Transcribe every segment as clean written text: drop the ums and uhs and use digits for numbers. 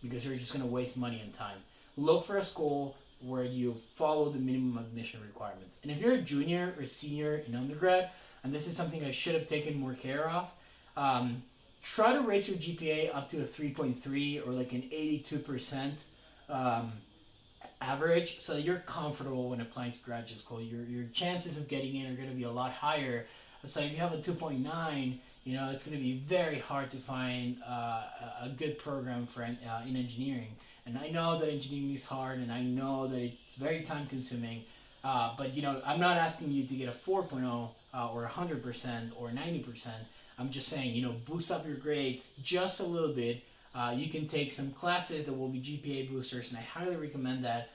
because you're just going to waste money and time. Look for a school where you follow the minimum admission requirements. And if you're a junior or senior in undergrad, and this is something I should have taken more care of, um, try to raise your GPA up to a 3.3 or like an 82% um, average, so that you're comfortable when applying to graduate school. Your chances of getting in are going to be a lot higher. So if you have a 2.9, it's going to be very hard to find a good program for in engineering. And I know that engineering is hard, and I know that it's very time consuming. But I'm not asking you to get a 4.0 or 100% or 90%. I'm just saying, boost up your grades just a little bit. You can take some classes that will be GPA boosters, and I highly recommend that,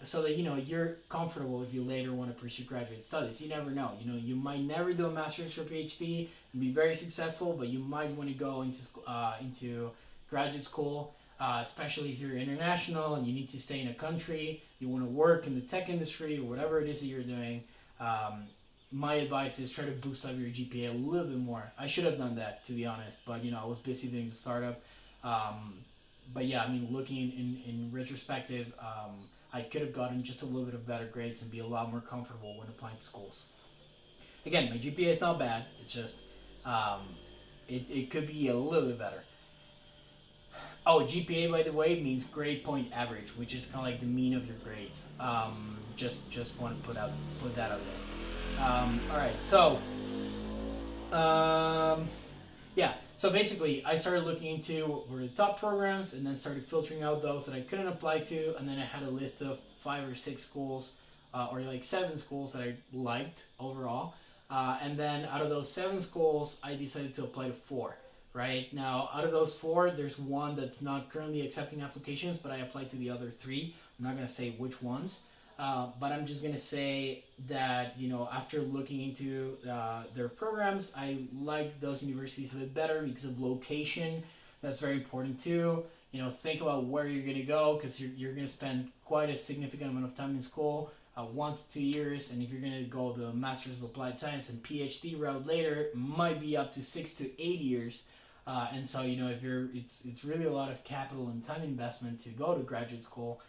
so that you're comfortable if you later want to pursue graduate studies. You never know. You might never do a master's or PhD and be very successful, but you might want to go into graduate school, especially if you're international and you need to stay in a country. You want to work in the tech industry or whatever it is that you're doing. My advice is try to boost up your GPA a little bit more. I should have done that, to be honest, but I was busy doing the startup. But yeah, looking in retrospective, I could have gotten just a little bit of better grades and be a lot more comfortable when applying to schools. Again, my GPA is not bad. It's just it could be a little bit better. Oh, GPA, by the way, means grade point average, which is kind of like the mean of your grades. Just want to put that out there. All right, so yeah, so basically, I started looking into what were the top programs, and then started filtering out those that I couldn't apply to, and then I had a list of 5 or 6 schools, or like 7 schools that I liked overall, and then out of those 7 schools, I decided to apply to 4. Right now, out of those 4, there's one that's not currently accepting applications, but I applied to the other 3. I'm not gonna say which ones, but I'm just gonna say that after looking into their programs, I like those universities a bit better because of location. That's very important too. Think about where you're gonna go, because you're gonna spend quite a significant amount of time in school, 1 to 2 years, and if you're gonna go the Masters of Applied Science and PhD route later, it might be up to 6 to 8 years. And so if it's really a lot of capital and time investment to go to graduate school.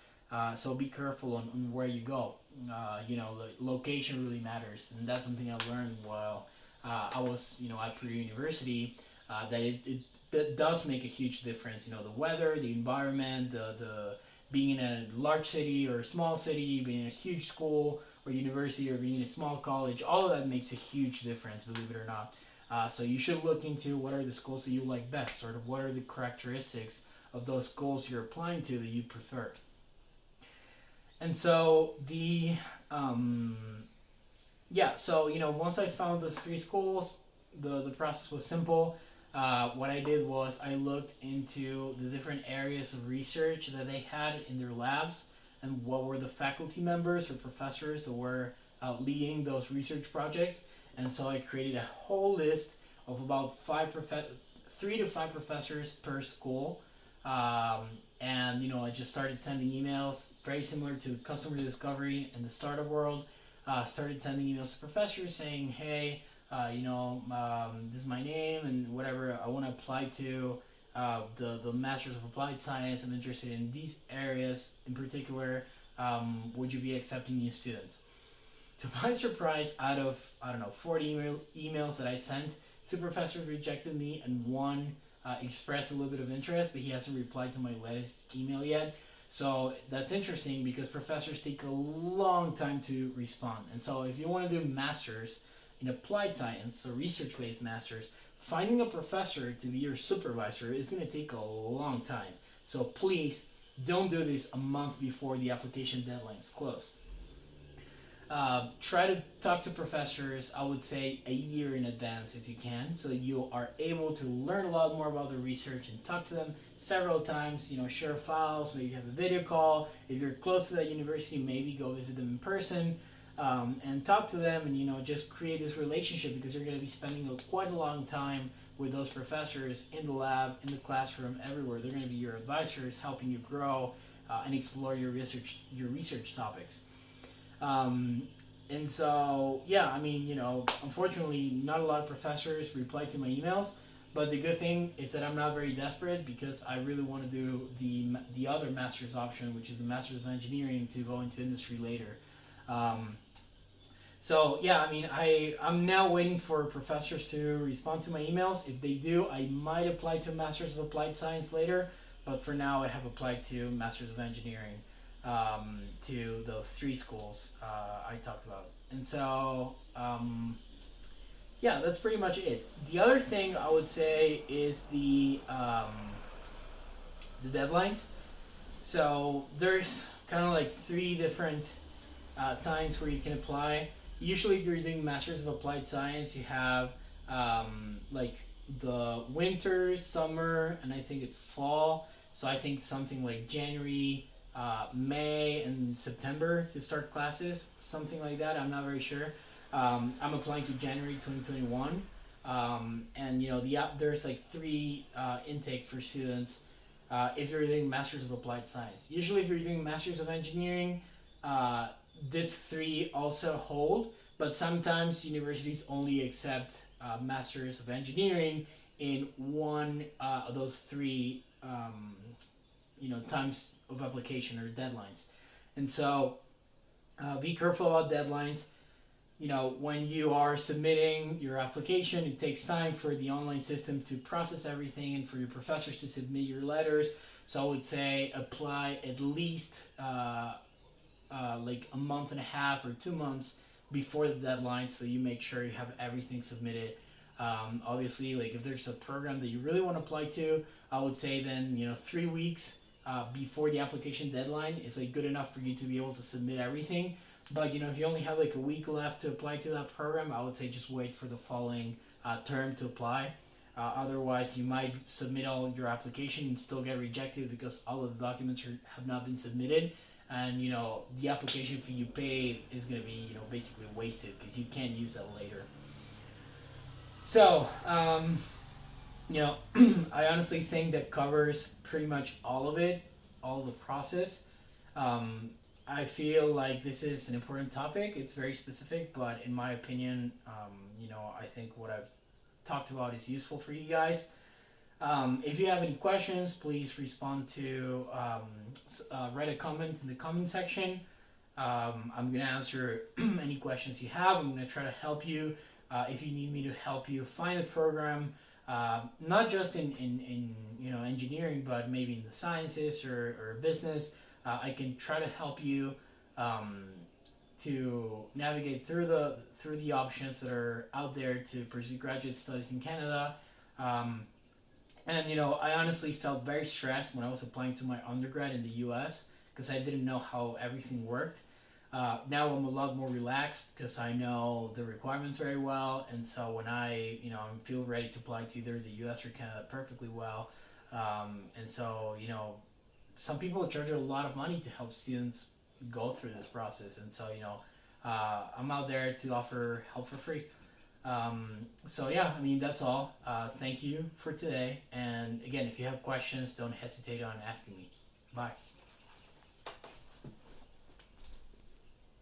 So be careful on where you go. Location really matters, and that's something I learned while I was at Purdue University. That it does make a huge difference. The weather, the environment, the being in a large city or a small city, being in a huge school or university, or being in a small college. All of that makes a huge difference, believe it or not. So you should look into what are the schools that you like best, sort of what are the characteristics of those schools you're applying to that you prefer. And so once I found those 3 schools, the process was simple. What I did was I looked into the different areas of research that they had in their labs, and what were the faculty members or professors that were leading those research projects. And so I created a whole list of about 3 to 5 professors per school. And I just started sending emails, very similar to customer discovery in the startup world. Started sending emails to professors saying, hey, this is my name and whatever. I want to apply to the Masters of Applied Science. I'm interested in these areas in particular. Would you be accepting new students? To my surprise, out of 40 emails that I sent, 2 professors rejected me, and 1 expressed a little bit of interest, but he hasn't replied to my latest email yet. So that's interesting, because professors take a long time to respond. And so if you want to do masters in applied science, so research-based masters, finding a professor to be your supervisor is going to take a long time. So please don't do this a month before the application deadline is closed. Try to talk to professors, I would say, a year in advance if you can, so that you are able to learn a lot more about the research and talk to them several times. Share files, maybe have a video call. If you're close to that university, maybe go visit them in person, and talk to them, and just create this relationship, because you're going to be spending quite a long time with those professors in the lab, in the classroom, everywhere. They're going to be your advisors, helping you grow and explore your research topics. And so, unfortunately, not a lot of professors replied to my emails, But the good thing is that I'm not very desperate because I really want to do the other master's option, which is the Master's of Engineering, to go into industry later. Um, so yeah, I mean, I'm now waiting for professors to respond to my emails. If they do, I might apply to a Master's of Applied Science later. But for now, I have applied to Master's of Engineering, to those three schools I talked about. And so yeah, that's pretty much it. The other thing I would say is the deadlines. So there's kind of like three different times where you can apply. Usually, if you're doing Masters of Applied Science, you have like the winter, summer, and I think it's fall. So I think something like January, May, and September to start classes, something like that. I'm not very sure. I'm applying to January 2021, and there's like three intakes for students if you're doing Masters of Applied Science. Usually, if you're doing Masters of Engineering, this three also hold, but sometimes universities only accept Masters of Engineering in one of those three times of application or deadlines. And so be careful about deadlines. When you are submitting your application, it takes time for the online system to process everything and for your professors to submit your letters. So I would say apply at least like a month and a half or 2 months before the deadline, so you make sure you have everything submitted. Obviously, like if there's a program that you really want to apply to, I would say then 3 weeks before the application deadline is like good enough for you to be able to submit everything. But if you only have like a week left to apply to that program, I would say just wait for the following term to apply. Otherwise, you might submit all your application and still get rejected because all of the documents have not been submitted, and the application fee you pay is going to be basically wasted because you can't use that later. So I honestly think that covers pretty much all of it, all of the process. I feel like this is an important topic. It's very specific, but in my opinion, I think what I've talked about is useful for you guys. If you have any questions, please respond to write a comment in the comment section. I'm gonna answer any questions you have. I'm gonna try to help you. If you need me to help you find a program, not just in engineering, but maybe in the sciences or business. I can try to help you to navigate through the options that are out there to pursue graduate studies in Canada. And I honestly felt very stressed when I was applying to my undergrad in the U.S. because I didn't know how everything worked. Now I'm a lot more relaxed because I know the requirements very well, and so when I feel ready to apply to either the U.S. or Canada perfectly well. And so some people charge a lot of money to help students go through this process, and so I'm out there to offer help for free. So yeah, I mean that's all. Thank you for today, and again, if you have questions, don't hesitate on asking me. Bye.